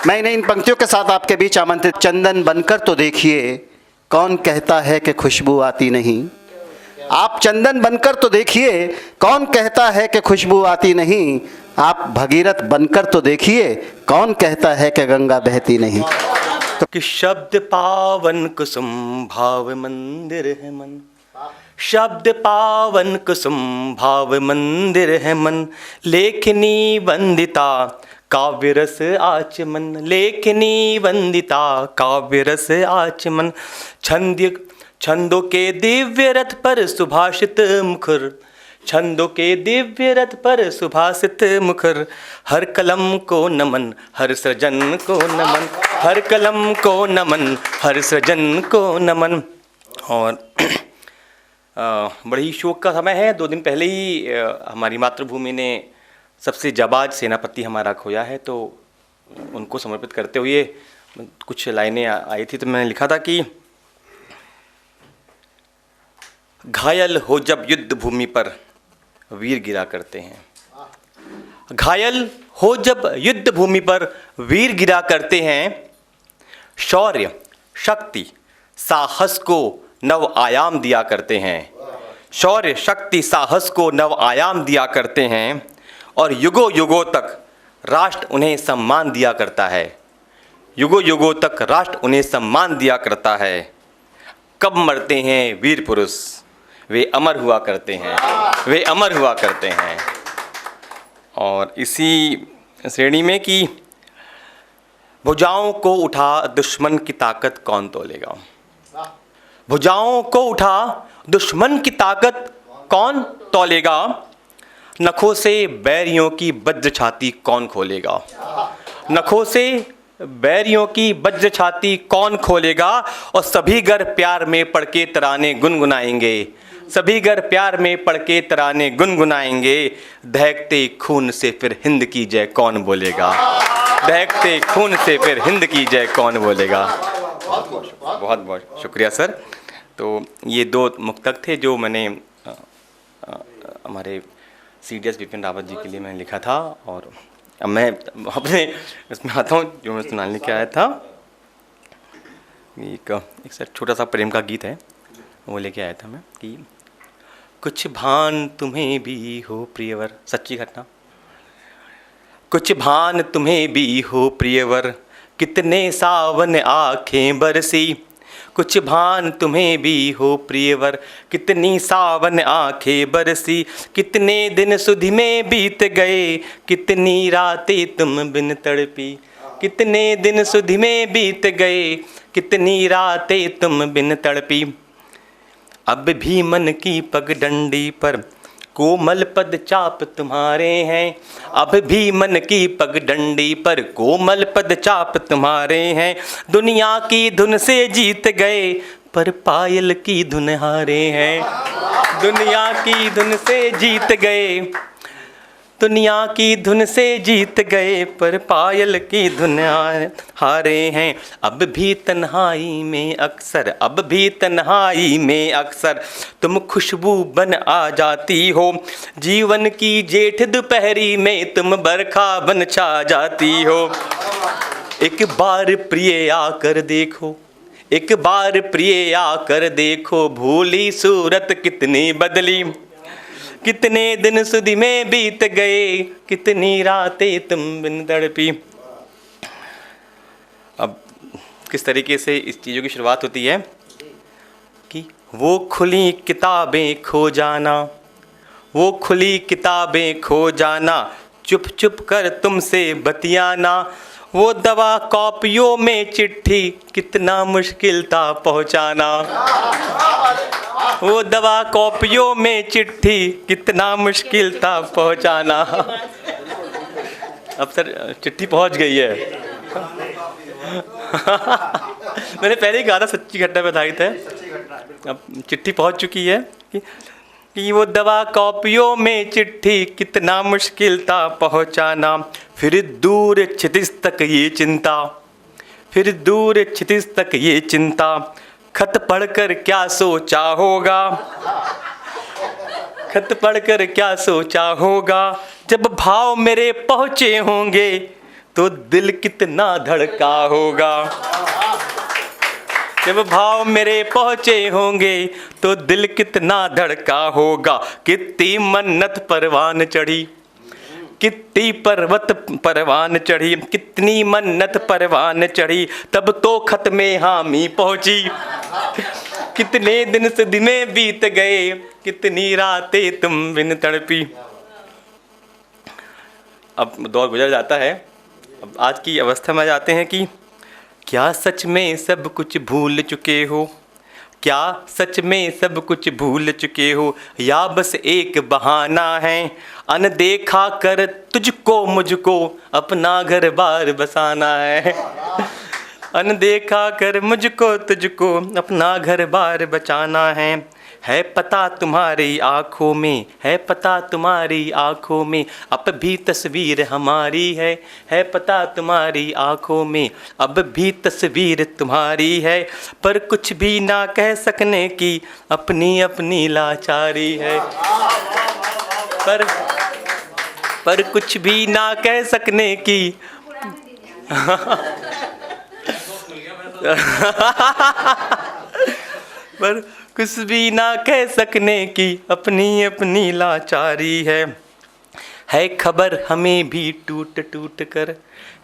मैंने इन पंक्तियों के साथ आपके बीच आमंत्रित, चंदन बनकर तो देखिए कौन कहता है कि खुशबू आती नहीं। आप चंदन बनकर तो देखिए कौन कहता है कि खुशबू आती नहीं। आप भगीरथ बनकर तो देखिए कौन कहता है कि गंगा बहती नहीं। तो कि शब्द पावन कुसुम भाव मंदिर है मन, शब्द पावन कुसुम भाव मंदिर है मन, लेखनी वंदिता काव्य रस आचमन, लेखनी वंदिता काव्य रस आचमन, छंदों के दिव्य रथ पर सुभाषित मुखर, छंदों के दिव्य रथ पर सुभाषित मुखर, हर कलम को नमन हर सृजन को नमन, हर कलम को नमन हर सृजन को नमन। और बड़ी शोक का समय है। 2 दिन पहले ही हमारी मातृभूमि ने सबसे जाबाज सेनापति हमारा खोया है, तो उनको समर्पित करते हुए कुछ लाइनें आई थी। तो मैंने लिखा था कि घायल हो जब युद्ध भूमि पर वीर गिरा करते हैं, घायल हो जब युद्ध भूमि पर वीर गिरा करते हैं, शौर्य शक्ति साहस को नव आयाम दिया करते हैं, शौर्य शक्ति साहस को नव आयाम दिया करते हैं, और युगों युगों तक राष्ट्र उन्हें सम्मान दिया करता है, युगों युगों तक राष्ट्र उन्हें सम्मान दिया करता है। कब मरते हैं वीर पुरुष, वे अमर हुआ करते हैं, वे अमर हुआ करते हैं। और इसी श्रेणी में कि भुजाओं को उठा दुश्मन की ताकत कौन तोलेगा, भुजाओं को उठा दुश्मन की ताकत कौन तोलेगा, नखों से बैरियों की वज्र छाती कौन खोलेगा, नखों से बैरियों की वज्र छाती कौन खोलेगा, और सभी घर प्यार में पढ़ के तराने गुनगुनाएंगे, सभी घर प्यार में पढ़ के तराने गुनगुनाएंगे, दहकते खून से फिर हिंद की जय कौन बोलेगा, दहकते खून से फिर हिंद की जय कौन बोलेगा। बहुत बहुत शुक्रिया सर। तो ये 2 मुक्तक थे जो मैंने हमारे CDS बिपिन रावत जी के लिए मैंने लिखा था। और अब मैं अपने इसमें आता हूँ जो मैं सुनाने के आया था। एक सर छोटा सा प्रेम का गीत है, वो लेके आया था मैं कि कुछ भान तुम्हें भी हो प्रियवर, सच्ची घटना, कुछ भान तुम्हें भी हो प्रियवर, कितने सावन आँखें बरसी, कुछ भान तुम्हें भी हो प्रियवर, कितनी सावन आँखें बरसी, कितने दिन सुधि में बीत गए, कितनी रातें तुम बिन तड़पी, कितने दिन सुधि में बीत गए, कितनी रातें तुम बिन तड़पी, अब भी मन की पगडंडी पर कोमल पद चाप तुम्हारे हैं, अब भी मन की पगडंडी पर कोमल पद चाप तुम्हारे हैं, दुनिया की धुन से जीत गए पर पायल की धुन हारे हैं, दुनिया की धुन से जीत गए, दुनिया की धुन से जीत गए पर पायल की धुन हारे हैं, अब भी तन्हाई में अक्सर, अब भी तन्हाई में अक्सर तुम खुशबू बन आ जाती हो, जीवन की जेठ दोपहरी में तुम बरखा बन छा जाती हो, एक बार प्रिय आकर देखो, एक बार प्रिय आकर देखो, भूली सूरत कितनी बदली, कितने दिन सुधि में बीत गए, कितनी रातें तुम बिन तड़पी। अब किस तरीके से इस चीज़ों की शुरुआत होती है कि वो खुली किताबें खो जाना, वो खुली किताबें खो जाना, चुप चुप कर तुमसे बतियाना, वो दवा कॉपियों में चिट्ठी कितना मुश्किल था पहुँचाना, वो दवा कॉपियों में चिट्ठी कितना मुश्किल था पहुँचाना। अब सर चिट्ठी पहुँच गई है। मैंने पहले ही कहा था सच्ची घटना पे आधारित है, अब चिट्ठी पहुँच चुकी है कि वो दवा कॉपियों में चिट्ठी कितना मुश्किल था पहुँचाना, फिर दूर क्षितिज तक ये चिंता, फिर दूर क्षितिज तक ये चिंता, खत पढ़कर क्या सोचा होगा, खत पढ़कर क्या सोचा होगा, जब भाव मेरे पहुँचे होंगे तो दिल कितना धड़का होगा। जब भाव मेरे पहुँचे होंगे तो दिल कितना धड़का होगा। कितनी मन्नत परवान चढ़ी, कितनी पर्वत परवान चढ़ी, कितनी मन्नत परवान चढ़ी, तब तो खत्मे हामी पहुँची। कितने दिन सदी में बीत गए, कितनी रातें तुम बिन तड़पी। अब दौर गुजर जाता है, अब आज की अवस्था में जाते हैं कि क्या सच में सब कुछ भूल चुके हो, क्या सच में सब कुछ भूल चुके हो, या बस एक बहाना है अनदेखा कर तुझको मुझको अपना घर बार बसाना है। अनदेखा कर मुझको तुझको अपना घर बार बचाना है पता तुम्हारी आँखों में, है पता तुम्हारी आँखों में, अब भी तस्वीर हमारी है पता तुम्हारी आँखों में, अब भी तस्वीर तुम्हारी है, पर कुछ भी ना कह सकने की अपनी अपनी लाचारी है। पर कुछ भी ना कह सकने की पर कुछ भी ना कह सकने की अपनी अपनी लाचारी है खबर हमें भी टूट टूट कर,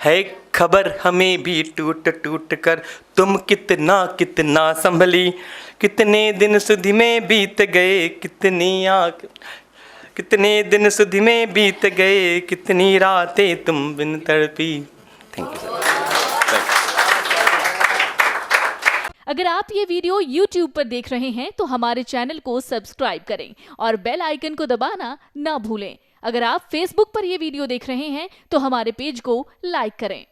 है खबर हमें भी टूट टूट कर, तुम कितना कितना संभली, कितने दिन सुधी में बीत गए, कितने दिन सुधी में बीत गए, कितनी रातें तुम बिन तड़पी। Thank you sir. अगर आप ये वीडियो YouTube पर देख रहे हैं तो हमारे चैनल को सब्सक्राइब करें और बेल आइकन को दबाना ना भूलें। अगर आप Facebook पर ये वीडियो देख रहे हैं तो हमारे पेज को लाइक करें।